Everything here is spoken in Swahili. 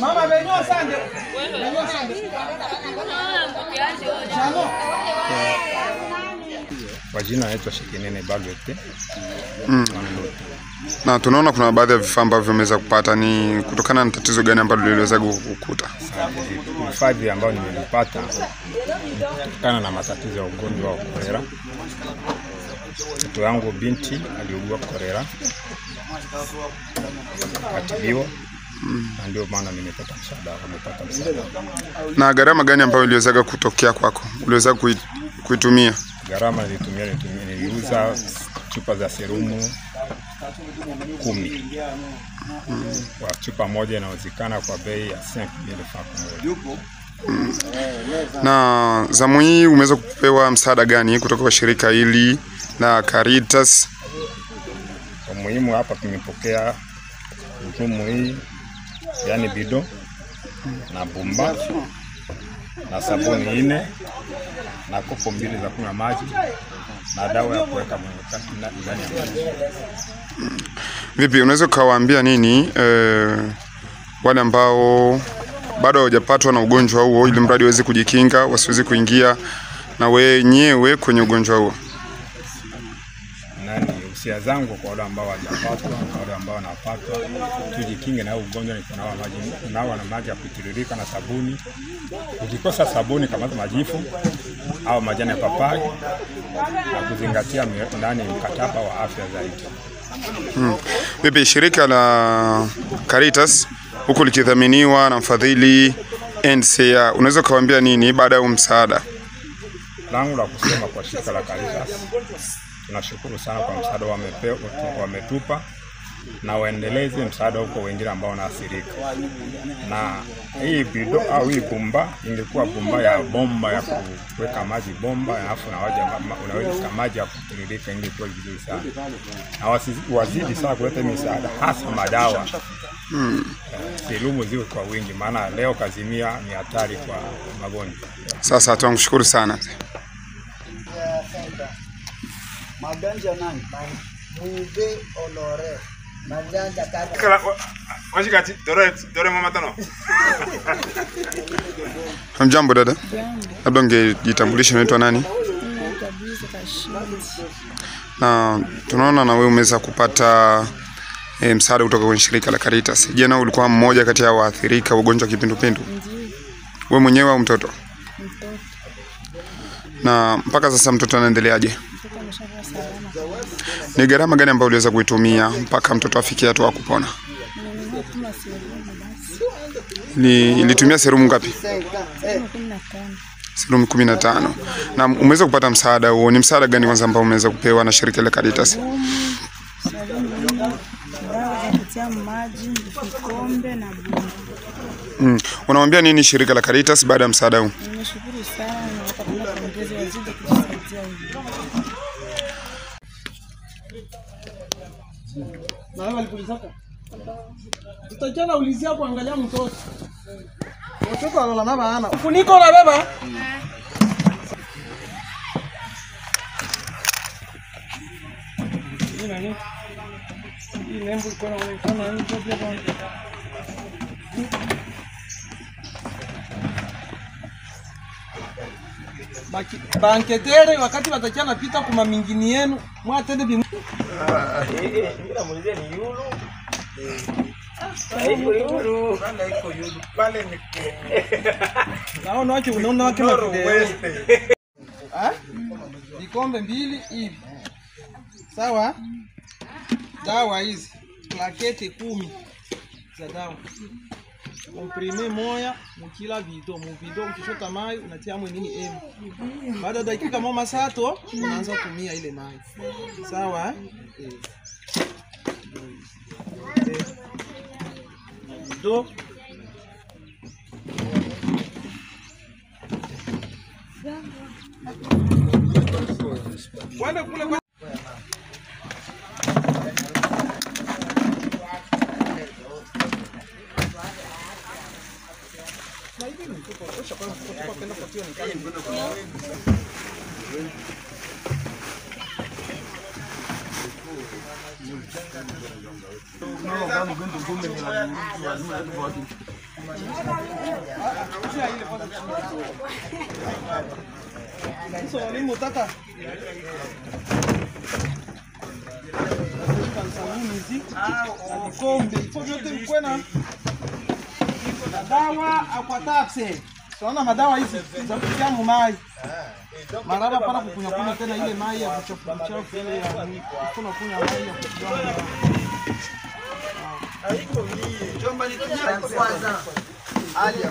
Mama benyo sande. Benyo sande. Kwa jina naitwa Shekinene Bagete. Na tunaona kuna baadhi ya vifaa ambavyo umeweza kupata, ni kutokana na tatizo gani ambalo liliweza kukukuta? Vifaa ambavyo nimevipata kutokana na matatizo ya ugonjwa wa kolera. Mtoto wangu binti aliugua kolera. Atibiwa. Na ndio maana nimepata msaada. Na gharama gani ambayo iliweza kutokea kwako? Uliweza kuitumia? Gharama niliuza chupa za serumu 10. Kwa chupa moja inauzikana kwa bei ya 5,000 Na zamu hii umeweza kupewa msaada gani kutoka kwa shirika hili la Caritas? Kwa muhimu hapa tumepokea mfumo hii, yani bido na bomba na sabuni 4 na kopo 2 za kunywa maji na dawa ya kuweka ndani ya maji. Vipi, unaweza kuwaambia nini wale ambao bado hawajapatwa na ugonjwa huo, ili mradi waweze kujikinga wasiweze kuingia na wenyewe kwenye ugonjwa huo? Usia zangu kwa wale ambao hawajapatwa na wale ambao wanapatwa, tujikinge na ugonjwa ni kunawa na maji ya kutiririka na sabuni. Ukikosa sabuni kama majifu au majani ya papai, na kuzingatia ndani mkataba wa afya zaidi. Vipi, shirika la Caritas huku likidhaminiwa na mfadhili NCA, unaweza kuwaambia nini baada ya msaada? Langu la kusema kwa shirika la Caritas, tunashukuru sana kwa msaada wametupa, na waendeleze msaada huko wengine ambao wanaathirika. Na hii bido au hii bomba ingekuwa bomba ya kuweka maji, bomba alafu unaweka maji ya kutiririka, ingekuwa vizuri sana. Na wazidi sana kuleta misaada, hasa madawa. Serumu ziwe kwa wingi, maana leo kazimia ni hatari kwa magonjwa. Sasa tunashukuru sana. Maganja nani? Mube olore. Maganja kaka. Kala washikati dore mama tano. Hamjambo dada? Labda ungejitambulisha, unaitwa nani? Na tunaona na wewe umeweza kupata msaada kutoka kwenye shirika la Caritas. Je, na ulikuwa mmoja kati ya waathirika wa ugonjwa wa kipindupindu? Wewe mwenyewe au mtoto? Mtoto. Na mpaka sasa mtoto anaendeleaje? Ni gharama gani ambayo uliweza kuitumia mpaka mtoto afikie hatua ya kupona? Ilitumia serumu ngapi? Serumu 15. Na umeweza kupata msaada huo, ni msaada gani kwanza ambao umeweza kupewa na shirika la Caritas? Unamwambia nini shirika la Caritas baada ya msaada huu? Nimeshukuru sana na kwa pongezi wazidi kutusaidia hivi. Na wewe ulipulizaka? Utajana ulizia kuangalia mtoto. Mtoto alola na bana. Ufuniko na beba? Ni nani? Hii nembo iko inaonekana ni problem bwana. Banketere wakati watachana pita kuma mingini yenu mwatende bi bila mulizia ni yulu yulu pale ni naona wake unaona wake vikombe 2 hivi sawa. Dawa hizi plakete 10 za dawa, comprime moya mukila bido, mubido ukishota mai unatia nini M. Baada ya dakika mama sato unaanza kutumia ile mai. Sawa? Do wale kule Sasa ni mutata. Kombe, ipo vyote mkwena. Dawa aquatapse. Tunaona madawa hizi za kutia mai. Maraba pana kukunya tena ile mai ya kuchafu ile ya kuna kunya mai ya kuchukua. Haiko ni jomba ni kwanza. Hali ya